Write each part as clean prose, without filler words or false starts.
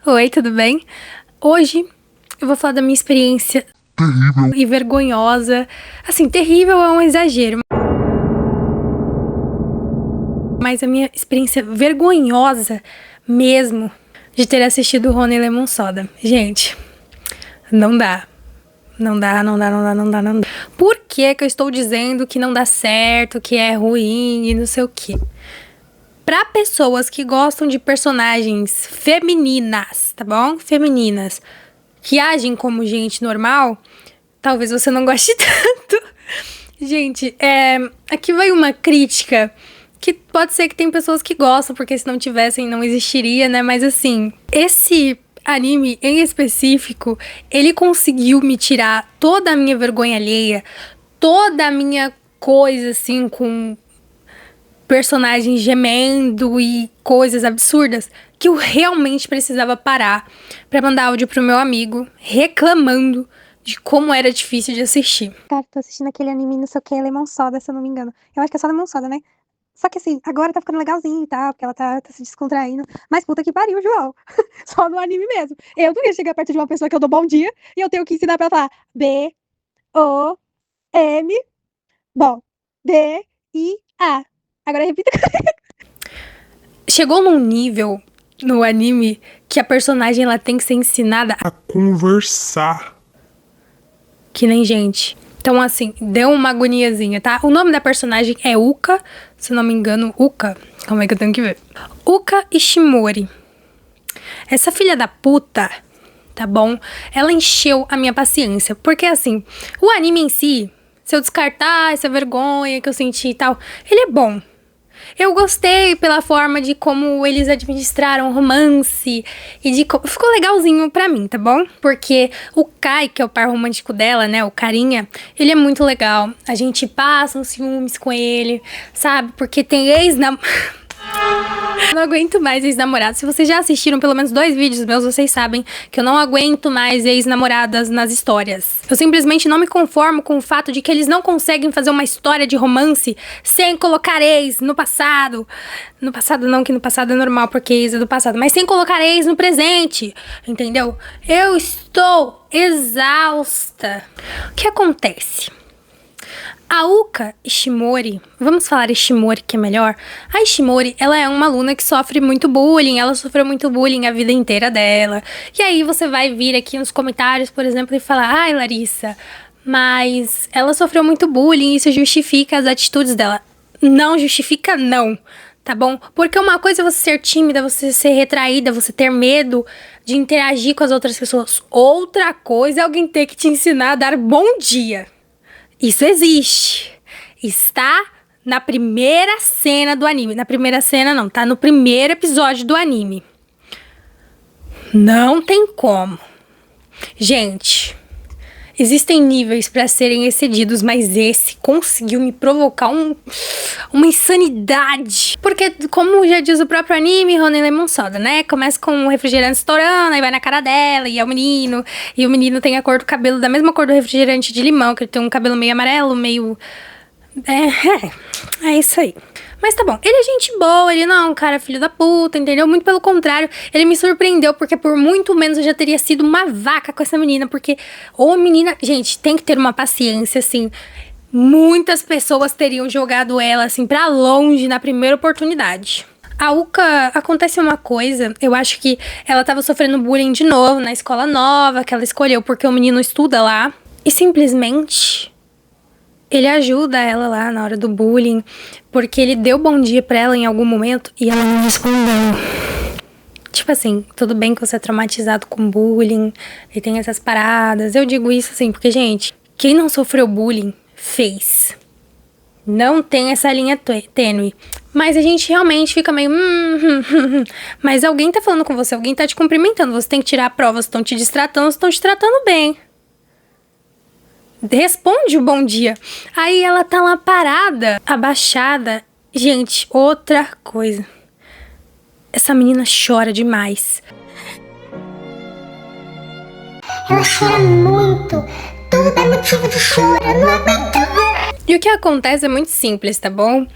Oi, tudo bem? Hoje eu vou falar da minha experiência terrível e vergonhosa. Assim, terrível é um exagero, mas a minha experiência vergonhosa mesmo de ter assistido Honey Lemon Soda. Gente, não dá. Não dá. Por que que eu estou dizendo que não dá certo, que é ruim e não sei o quê? Pra pessoas que gostam de personagens femininas, tá bom? Femininas, que agem como gente normal, talvez você não goste tanto. Gente, aqui vai uma crítica que pode ser que tem pessoas que gostam, porque se não tivessem não existiria, né? Mas assim, esse anime em específico, ele conseguiu me tirar toda a minha vergonha alheia, toda a minha coisa assim com personagens gemendo e coisas absurdas, que eu realmente precisava parar pra mandar áudio pro meu amigo reclamando de como era difícil de assistir. Cara, tô assistindo aquele anime, não sei o que, Lemon Soda, se eu não me engano. Eu acho que é só Lemon Soda, né? Só que assim, agora tá ficando legalzinho e tal, porque ela tá se descontraindo. Mas puta que pariu, João. Só no anime mesmo. Eu não ia chegar perto de uma pessoa que eu dou bom dia e eu tenho que ensinar pra ela falar B-O-M, bom, D-I-A. Agora repita. Chegou num nível no anime que a personagem ela tem que ser ensinada a conversar. que nem gente. Então, assim, deu uma agoniazinha, tá? O nome da personagem é Uka, se não me engano, Uka. Calma aí que eu tenho que ver. Uka Ishimori. Essa filha da puta, tá bom? Ela encheu a minha paciência. Porque, assim, o anime em si, se eu descartar essa vergonha que eu senti e tal, ele é bom. Eu gostei pela forma de como eles administraram o romance e de como... Ficou legalzinho pra mim, tá bom? Porque o Kai, que é o par romântico dela, né, o carinha, ele é muito legal. A gente passa uns ciúmes com ele, sabe? Porque tem Eu não aguento mais ex-namorados. Se vocês já assistiram pelo menos 2 vídeos meus, vocês sabem que eu não aguento mais ex-namoradas nas histórias. Eu simplesmente não me conformo com o fato de que eles não conseguem fazer uma história de romance sem colocar ex no passado. No passado não, que no passado é normal, porque ex é do passado. Mas sem colocar ex no presente, entendeu? Eu estou exausta. O que acontece? A Uka Ishimori, vamos falar Ishimori que é melhor. A Ishimori, ela é uma aluna que sofre muito bullying, ela sofreu muito bullying a vida inteira dela. E aí você vai vir aqui nos comentários, por exemplo, e falar: ai, Larissa, mas ela sofreu muito bullying, isso justifica as atitudes dela. Não justifica, não, tá bom? Porque uma coisa é você ser tímida, você ser retraída, você ter medo de interagir com as outras pessoas. Outra coisa é alguém ter que te ensinar a dar bom dia. Isso existe. Está na primeira cena do anime. Na primeira cena não, tá no primeiro episódio do anime. Não tem como. Gente, existem níveis pra serem excedidos, mas esse conseguiu me provocar uma insanidade. Porque, como já diz o próprio anime, Honey Lemon Soda, né? Começa com um refrigerante estourando, aí vai na cara dela, e é o menino. E o menino tem a cor do cabelo, da mesma cor do refrigerante de limão, que ele tem um cabelo meio amarelo, meio... É isso aí. Mas tá bom, ele é gente boa, ele não é um cara filho da puta, entendeu? Muito pelo contrário, ele me surpreendeu, porque por muito menos eu já teria sido uma vaca com essa menina, porque, ô menina, gente, tem que ter uma paciência, assim, muitas pessoas teriam jogado ela, assim, pra longe na primeira oportunidade. A Uka, acontece uma coisa, eu acho que ela tava sofrendo bullying de novo na escola nova, que ela escolheu porque o menino estuda lá, e simplesmente... ele ajuda ela lá na hora do bullying, porque ele deu bom dia pra ela em algum momento e ela não respondeu. Tipo assim, tudo bem que você é traumatizado com bullying e tem essas paradas. Eu digo isso assim, porque, gente, quem não sofreu bullying, fez. Não tem essa linha tênue. Mas a gente realmente fica meio... Mas alguém tá falando com você, alguém tá te cumprimentando, você tem que tirar a prova, estão te destratando, estão te tratando bem. Responde o bom dia. Aí ela tá lá parada, abaixada. Gente, outra coisa. Essa menina chora demais. Ela chora muito. Tudo é motivo de choro, eu não aguento. E o que acontece é muito simples, tá bom?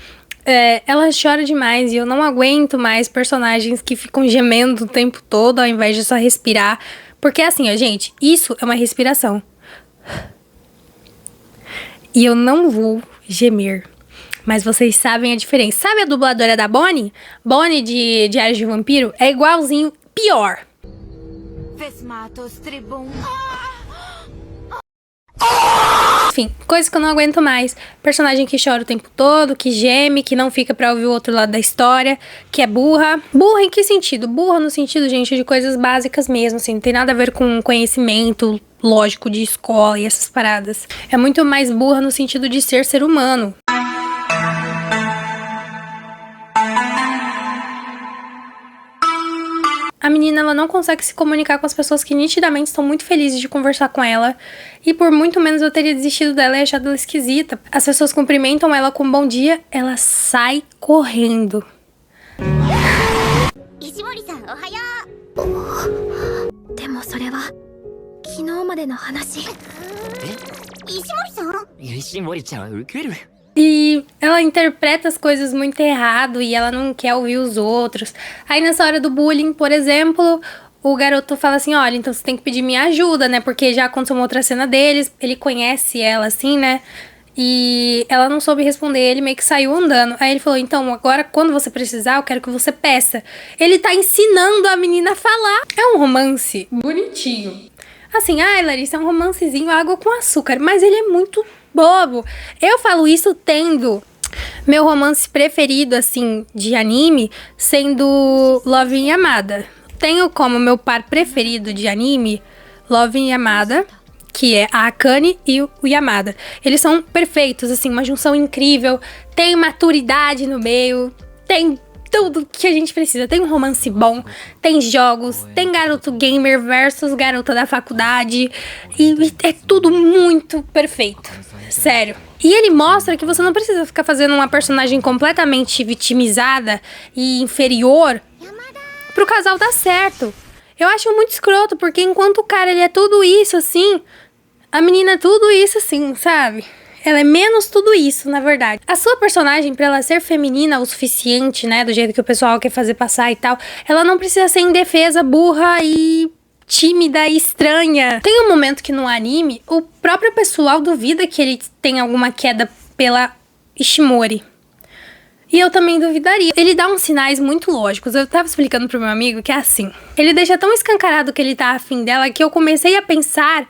Ela chora demais e eu não aguento mais personagens que ficam gemendo o tempo todo ao invés de só respirar. Porque assim, ó, gente, isso é uma respiração. E eu não vou gemer. Mas vocês sabem a diferença. Sabe a dubladora da Bonnie? Bonnie de Diário de Vampiro é igualzinho, pior. Enfim, coisa que eu não aguento mais. Personagem que chora o tempo todo, que geme, que não fica pra ouvir o outro lado da história, que é burra. Burra em que sentido? Burra no sentido, gente, de coisas básicas mesmo, assim. Não tem nada a ver com conhecimento lógico de escola e essas paradas. É muito mais burra no sentido de ser humano. A menina, ela não consegue se comunicar com as pessoas que nitidamente estão muito felizes de conversar com ela. E por muito menos eu teria desistido dela e achado ela esquisita. As pessoas cumprimentam ela com bom dia, ela sai correndo. E ela interpreta as coisas muito errado e ela não quer ouvir os outros. Aí nessa hora do bullying, por exemplo, o garoto fala assim, olha, então você tem que pedir minha ajuda, né? Porque já aconteceu uma outra cena deles, ele conhece ela assim, né? E ela não soube responder, ele meio que saiu andando. Aí ele falou, então, agora quando você precisar, eu quero que você peça. Ele tá ensinando a menina a falar. É um romance bonitinho. Assim, ai, Larissa, é um romancezinho, água com açúcar. Mas ele é muito bobo. Eu falo isso tendo meu romance preferido, assim, de anime, sendo Love and Yamada. Tenho como meu par preferido de anime Love and Yamada, que é a Akane e o Yamada. Eles são perfeitos, assim, uma junção incrível. Tem maturidade no meio, tem tudo que a gente precisa. Tem um romance bom, tem jogos, tem garoto gamer versus garota da faculdade. E é tudo muito perfeito. Sério. E ele mostra que você não precisa ficar fazendo uma personagem completamente vitimizada e inferior pro casal dar certo. Eu acho muito escroto, porque enquanto o cara ele é tudo isso assim, a menina é tudo isso assim, sabe? Ela é menos tudo isso, na verdade. A sua personagem, pra ela ser feminina o suficiente, né, do jeito que o pessoal quer fazer passar e tal, ela não precisa ser indefesa, burra e tímida e estranha. Tem um momento que no anime, o próprio pessoal duvida que ele tem alguma queda pela Ishimori. E eu também duvidaria. Ele dá uns sinais muito lógicos. Eu tava explicando pro meu amigo que é assim. Ele deixa tão escancarado que ele tá afim dela que eu comecei a pensar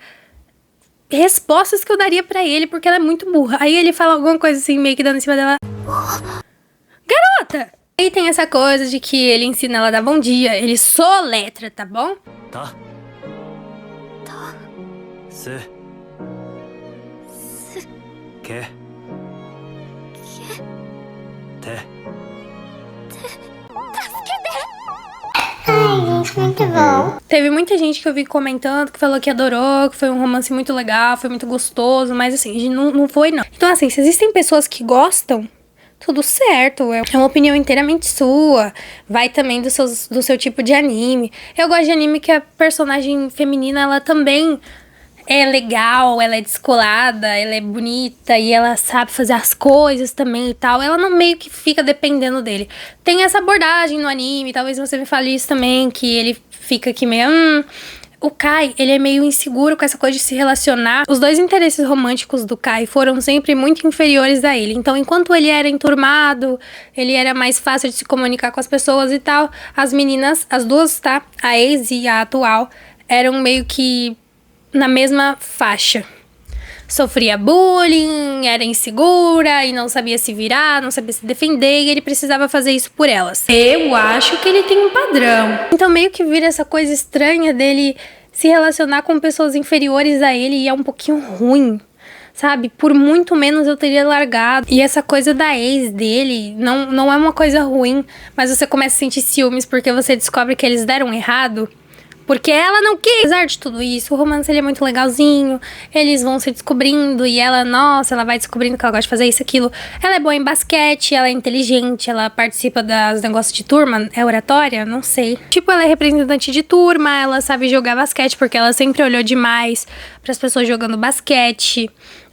respostas que eu daria pra ele, porque ela é muito burra. Aí ele fala alguma coisa assim, meio que dando em cima dela. Garota! Aí tem essa coisa de que ele ensina ela a dar bom dia. Ele soletra, tá bom? Tá. Se. Que. Te. Ai, gente, muito bom. Teve muita gente que eu vi comentando que falou que adorou, que foi um romance muito legal, foi muito gostoso, mas assim, não foi não. Então assim, se existem pessoas que gostam, tudo certo, é uma opinião inteiramente sua, vai também do seu tipo de anime. Eu gosto de anime que a personagem feminina, ela também é legal, ela é descolada, ela é bonita e ela sabe fazer as coisas também e tal. Ela não meio que fica dependendo dele. Tem essa abordagem no anime, talvez você me fale isso também, que ele fica aqui meio... O Kai, ele é meio inseguro com essa coisa de se relacionar. Os dois interesses românticos do Kai foram sempre muito inferiores a ele. Então, enquanto ele era enturmado, ele era mais fácil de se comunicar com as pessoas e tal, as meninas, as duas, tá? A ex e a atual, eram meio que na mesma faixa. Sofria bullying, era insegura e não sabia se virar, não sabia se defender, e ele precisava fazer isso por elas. Eu acho que ele tem um padrão. Então meio que vira essa coisa estranha dele se relacionar com pessoas inferiores a ele, e é um pouquinho ruim, sabe? Por muito menos eu teria largado. E essa coisa da ex dele não é uma coisa ruim, mas você começa a sentir ciúmes porque você descobre que eles deram errado. Porque ela não quis. Apesar de tudo isso, o romance ele é muito legalzinho. Eles vão se descobrindo e ela, nossa, ela vai descobrindo que ela gosta de fazer isso, aquilo. Ela é boa em basquete, ela é inteligente, ela participa dos negócios de turma. É oratória? Não sei. Tipo, ela é representante de turma, ela sabe jogar basquete porque ela sempre olhou demais pras pessoas jogando basquete.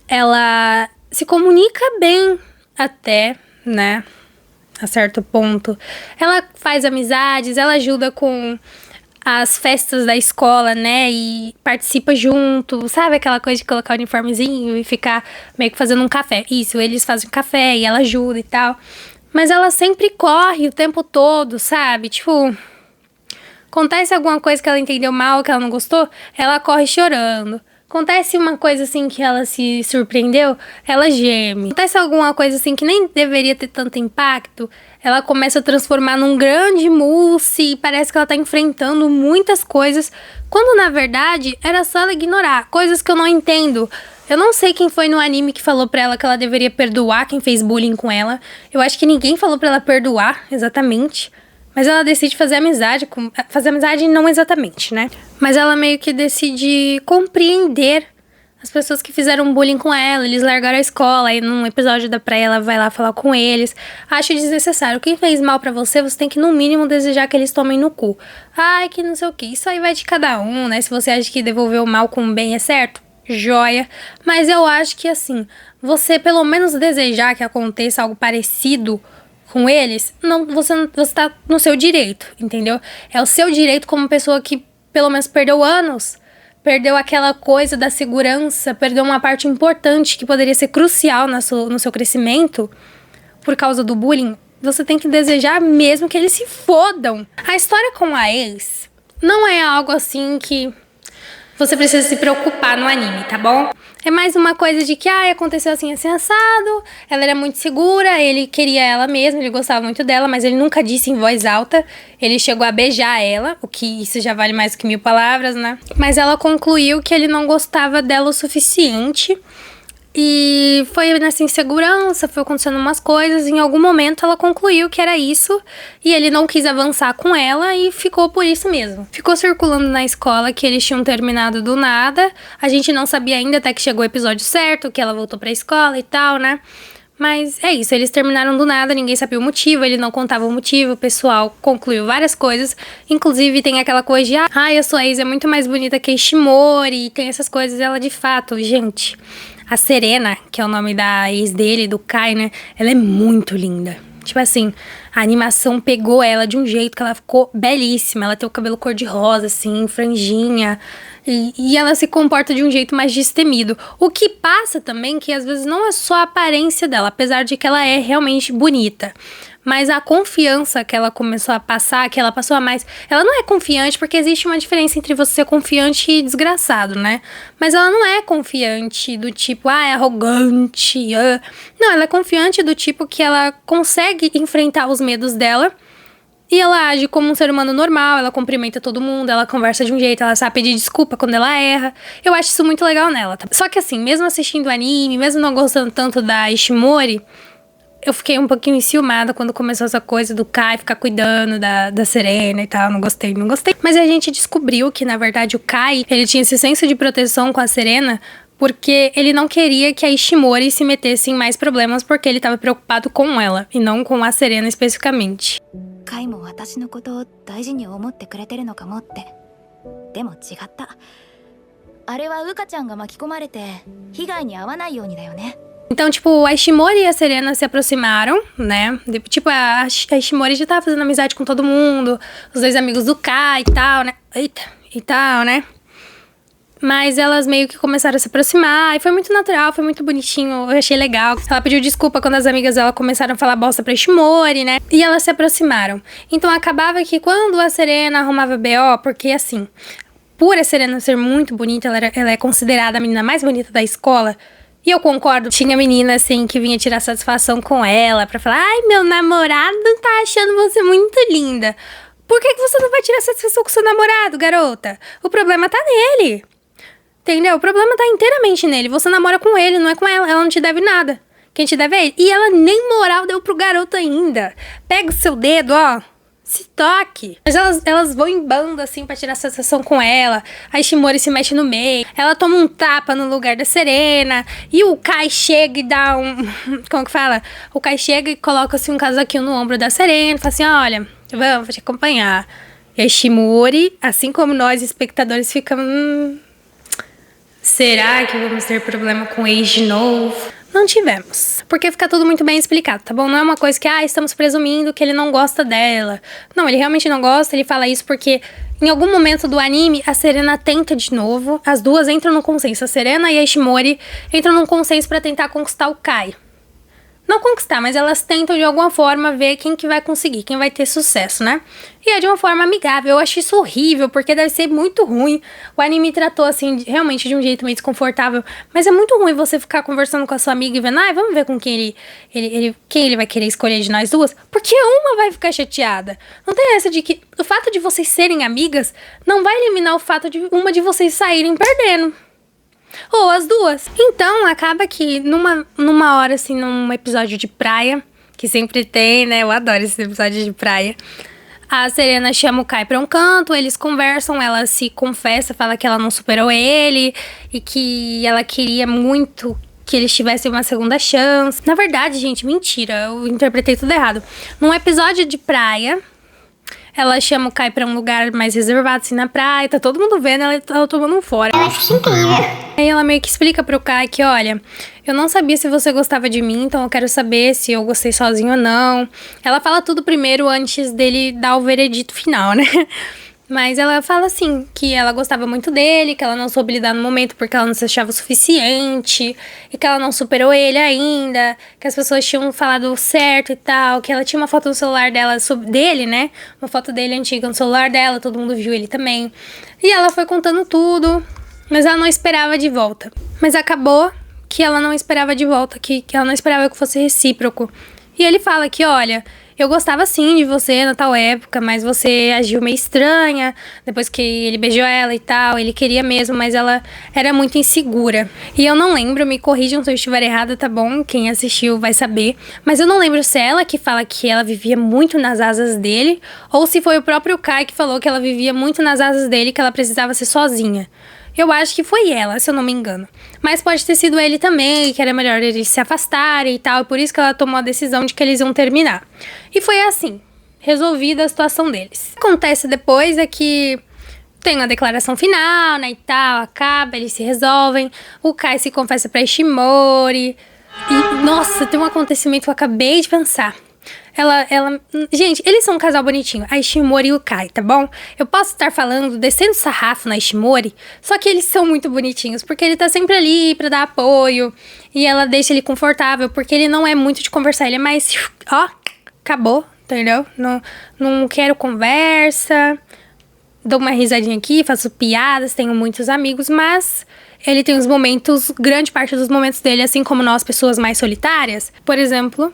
Ela se comunica bem até, né? a certo ponto. Ela faz amizades, ela ajuda com as festas da escola, né, e participa junto, sabe aquela coisa de colocar o uniformezinho e ficar meio que fazendo um café. Isso, eles fazem um café e ela ajuda e tal. Mas ela sempre corre o tempo todo, sabe? Tipo, acontece alguma coisa que ela entendeu mal, que ela não gostou, ela corre chorando. Acontece uma coisa assim que ela se surpreendeu, ela geme. Acontece alguma coisa assim que nem deveria ter tanto impacto, ela começa a transformar num grande mousse e parece que ela tá enfrentando muitas coisas, quando na verdade era só ela ignorar, coisas que eu não entendo. Eu não sei quem foi no anime que falou pra ela que ela deveria perdoar quem fez bullying com ela. Eu acho que ninguém falou pra ela perdoar, exatamente. Mas ela decide fazer amizade com... Fazer amizade não exatamente, né? Mas ela meio que decide compreender as pessoas que fizeram bullying com ela. Eles largaram a escola, aí num episódio da praia ela vai lá falar com eles. Acho desnecessário. Quem fez mal pra você, você tem que no mínimo desejar que eles tomem no cu. Ai, que não sei o que. Isso aí vai de cada um, né? Se você acha que devolver o mal com o bem é certo, joia. Mas eu acho que assim, você pelo menos desejar que aconteça algo parecido com eles, você tá no seu direito, entendeu? É o seu direito como pessoa que pelo menos perdeu anos, perdeu aquela coisa da segurança, perdeu uma parte importante que poderia ser crucial no seu crescimento por causa do bullying. Você tem que desejar mesmo que eles se fodam. A história com a ex não é algo assim que você precisa se preocupar no anime, tá bom? É mais uma coisa de que, aconteceu assim assado, ela era muito segura, ele queria ela mesma, ele gostava muito dela, mas ele nunca disse em voz alta, ele chegou a beijar ela, o que isso já vale mais do que 1000 palavras, né? Mas ela concluiu que ele não gostava dela o suficiente, e foi nessa insegurança, foi acontecendo umas coisas, em algum momento ela concluiu que era isso, e ele não quis avançar com ela e ficou por isso mesmo. Ficou circulando na escola que eles tinham terminado do nada, a gente não sabia ainda até que chegou o episódio certo, que ela voltou pra escola e tal, né? Mas é isso, eles terminaram do nada, ninguém sabia o motivo, ele não contava o motivo, o pessoal concluiu várias coisas, inclusive tem aquela coisa de, a sua ex é muito mais bonita que a Ishimori, tem essas coisas, ela de fato, gente... A Serena, que é o nome da ex dele, do Kai, né? Ela é muito linda. Tipo assim, a animação pegou ela de um jeito que ela ficou belíssima. Ela tem o cabelo cor-de-rosa, assim, franjinha. E ela se comporta de um jeito mais destemido. O que passa também que às vezes não é só a aparência dela, apesar de que ela é realmente bonita. Mas a confiança que ela começou a passar, que ela passou a mais... Ela não é confiante, porque existe uma diferença entre você ser confiante e desgraçado, né? Mas ela não é confiante do tipo, é arrogante. Não, ela é confiante do tipo que ela consegue enfrentar os medos dela. E ela age como um ser humano normal, ela cumprimenta todo mundo, ela conversa de um jeito, ela sabe pedir desculpa quando ela erra. Eu acho isso muito legal nela, tá? Só que assim, mesmo assistindo o anime, mesmo não gostando tanto da Ishimori... Eu fiquei um pouquinho enciumada quando começou essa coisa do Kai ficar cuidando da Serena e tal. Não gostei. Mas a gente descobriu que, na verdade, o Kai, ele tinha esse senso de proteção com a Serena porque ele não queria que a Ishimori se metesse em mais problemas porque ele estava preocupado com ela e não com a Serena especificamente. Kaiも私のことを大事に思ってくれてるのかもって。でも違った。あれはウカちゃんが巻き込まれて被害に遭わないようにだよね。Então, tipo, a Ishimori e a Serena se aproximaram, né? Tipo, a Ishimori já tava fazendo amizade com todo mundo, os dois amigos do Kai e tal, né? E tal, né? Mas elas meio que começaram a se aproximar, e foi muito natural, foi muito bonitinho, eu achei legal. Ela pediu desculpa quando as amigas dela começaram a falar bosta pra Ishimori, né? E elas se aproximaram. Então, acabava que quando a Serena arrumava BO, porque assim, por a Serena ser muito bonita, ela é considerada a menina mais bonita da escola. E eu concordo, tinha menina assim que vinha tirar satisfação com ela pra falar: ai, meu namorado tá achando você muito linda. Por que você não vai tirar satisfação com seu namorado, garota? O problema tá nele. Entendeu? O problema tá inteiramente nele. Você namora com ele, não é com ela. Ela não te deve nada. Quem te deve é ele. E ela nem moral deu pro garoto ainda. Pega o seu dedo, ó. Se toque. Mas elas vão em bando, assim, pra tirar satisfação com ela. A Ishimori se mexe no meio. Ela toma um tapa no lugar da Serena. E o Kai chega e dá um... Como que fala? O Kai chega e coloca, assim, um casaquinho no ombro da Serena. Fala assim, olha, vou te acompanhar. E a Ishimori, assim como nós, espectadores, ficamos... será que vamos ter problema com o ex de novo? Não tivemos. Porque fica tudo muito bem explicado, tá bom? Não é uma coisa que, estamos presumindo que ele não gosta dela. Não, ele realmente não gosta, ele fala isso porque em algum momento do anime, a Serena tenta de novo. As duas entram num consenso. A Serena e a Ishimori entram num consenso pra tentar conquistar o Kai. Não conquistar, mas elas tentam de alguma forma ver quem que vai conseguir, quem vai ter sucesso, né? E é de uma forma amigável. Eu acho isso horrível, porque deve ser muito ruim. O anime tratou, assim, realmente de um jeito meio desconfortável. Mas é muito ruim você ficar conversando com a sua amiga e vendo, vamos ver com quem ele vai querer escolher de nós duas. Porque uma vai ficar chateada. Não tem essa de que o fato de vocês serem amigas não vai eliminar o fato de uma de vocês saírem perdendo. Ou as duas. Então, acaba que numa hora, assim, num episódio de praia, que sempre tem, né? Eu adoro esse episódio de praia. A Serena chama o Kai pra um canto, eles conversam, ela se confessa, fala que ela não superou ele e que ela queria muito que eles tivessem uma segunda chance. Na verdade, gente, mentira, eu interpretei tudo errado. Num episódio de praia, ela chama o Kai pra um lugar mais reservado, assim, na praia. Tá todo mundo vendo, ela tá tomando um fora. Eu acho incrível. Aí ela meio que explica pro Kai que, olha, eu não sabia se você gostava de mim, então eu quero saber se eu gostei sozinho ou não. Ela fala tudo primeiro antes dele dar o veredito final, né? Mas ela fala assim, que ela gostava muito dele, que ela não soube lidar no momento porque ela não se achava o suficiente, e que ela não superou ele ainda, que as pessoas tinham falado certo e tal, que ela tinha uma foto no celular dela, dele, né? Uma foto dele antiga no celular dela, todo mundo viu ele também. E ela foi contando tudo, mas ela não esperava de volta. Mas acabou que ela não esperava de volta, que ela não esperava que fosse recíproco. E ele fala que, olha, eu gostava sim de você na tal época, mas você agiu meio estranha, depois que ele beijou ela e tal, ele queria mesmo, mas ela era muito insegura. E eu não lembro, me corrijam se eu estiver errada, tá bom? Quem assistiu vai saber. Mas eu não lembro se é ela que fala que ela vivia muito nas asas dele, ou se foi o próprio Kai que falou que ela vivia muito nas asas dele, que ela precisava ser sozinha. Eu acho que foi ela, se eu não me engano. Mas pode ter sido ele também, que era melhor eles se afastarem e tal. E por isso que ela tomou a decisão de que eles iam terminar. E foi assim, resolvida a situação deles. O que acontece depois é que tem uma declaração final, né, e tal. Acaba, eles se resolvem. O Kai se confessa pra Ishimori. E, nossa, tem um acontecimento que eu acabei de pensar. Gente, eles são um casal bonitinho, a Ishimori e o Kai, tá bom? Eu posso estar falando, descendo sarrafo na Ishimori, só que eles são muito bonitinhos, porque ele tá sempre ali pra dar apoio, e ela deixa ele confortável, porque ele não é muito de conversar, ele é mais, acabou, entendeu? Não quero conversa, dou uma risadinha aqui, faço piadas, tenho muitos amigos, mas ele tem os momentos, grande parte dos momentos dele, assim como nós, pessoas mais solitárias. Por exemplo,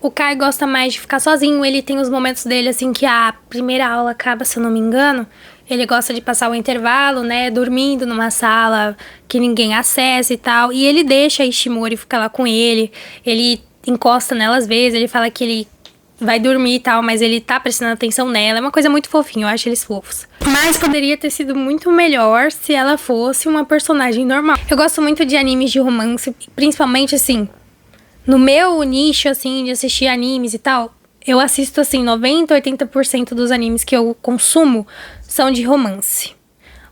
o Kai gosta mais de ficar sozinho, ele tem os momentos dele, assim, que a primeira aula acaba, se eu não me engano. Ele gosta de passar o intervalo, né, dormindo numa sala que ninguém acessa e tal. E ele deixa a Ishimori ficar lá com ele, ele encosta nela às vezes, ele fala que ele vai dormir e tal, mas ele tá prestando atenção nela. É uma coisa muito fofinha, eu acho eles fofos. Mas poderia ter sido muito melhor se ela fosse uma personagem normal. Eu gosto muito de animes de romance, principalmente, assim, no meu nicho, assim, de assistir animes e tal. Eu assisto, assim, 90, 80% dos animes que eu consumo são de romance.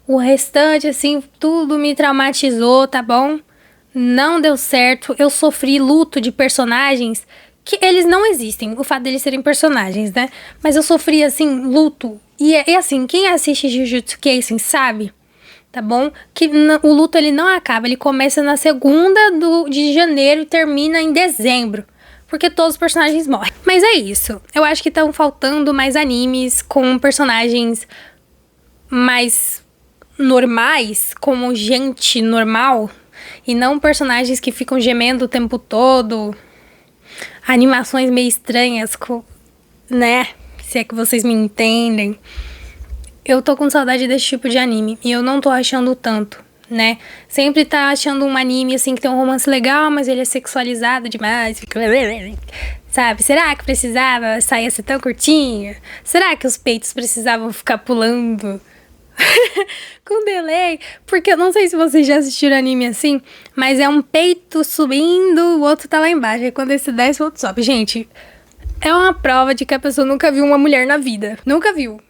O restante, assim, tudo me traumatizou, tá bom? Não deu certo. Eu sofri luto de personagens que eles não existem, o fato deles serem personagens, né? Mas eu sofri, assim, luto. E assim, quem assiste Jujutsu Kaisen sabe, tá bom? Que o luto, ele não acaba, ele começa na segunda de janeiro e termina em dezembro. Porque todos os personagens morrem. Mas é isso. Eu acho que estão faltando mais animes com personagens mais normais, como gente normal. E não personagens que ficam gemendo o tempo todo. Animações meio estranhas, né? Se é que vocês me entendem. Eu tô com saudade desse tipo de anime. E eu não tô achando tanto, né? Sempre tá achando um anime, assim, que tem um romance legal, mas ele é sexualizado demais. Sabe? Será que precisava sair assim tão curtinho? Será que os peitos precisavam ficar pulando com delay? Porque eu não sei se vocês já assistiram anime assim, mas é um peito subindo, o outro tá lá embaixo. E quando esse desce, o outro sobe. Gente, é uma prova de que a pessoa nunca viu uma mulher na vida. Nunca viu.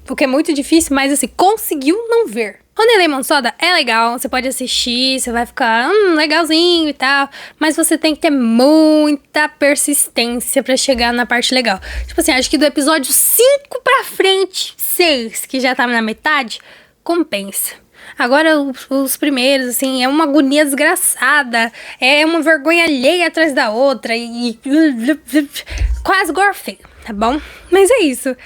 o que é muito difícil, mas assim, conseguiu não ver. Honey Lemon Soda é legal, você pode assistir, você vai ficar legalzinho e tal, mas você tem que ter muita persistência pra chegar na parte legal. Tipo assim, acho que do episódio 5 pra frente, 6, que já tá na metade, compensa. Agora, os primeiros, assim, é uma agonia desgraçada, é uma vergonha alheia atrás da outra e quase gorfei, tá bom? Mas é isso.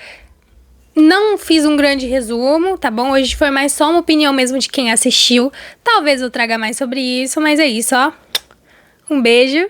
Não fiz um grande resumo, tá bom? Hoje foi mais só uma opinião mesmo de quem assistiu. Talvez eu traga mais sobre isso, mas é isso, ó. Um beijo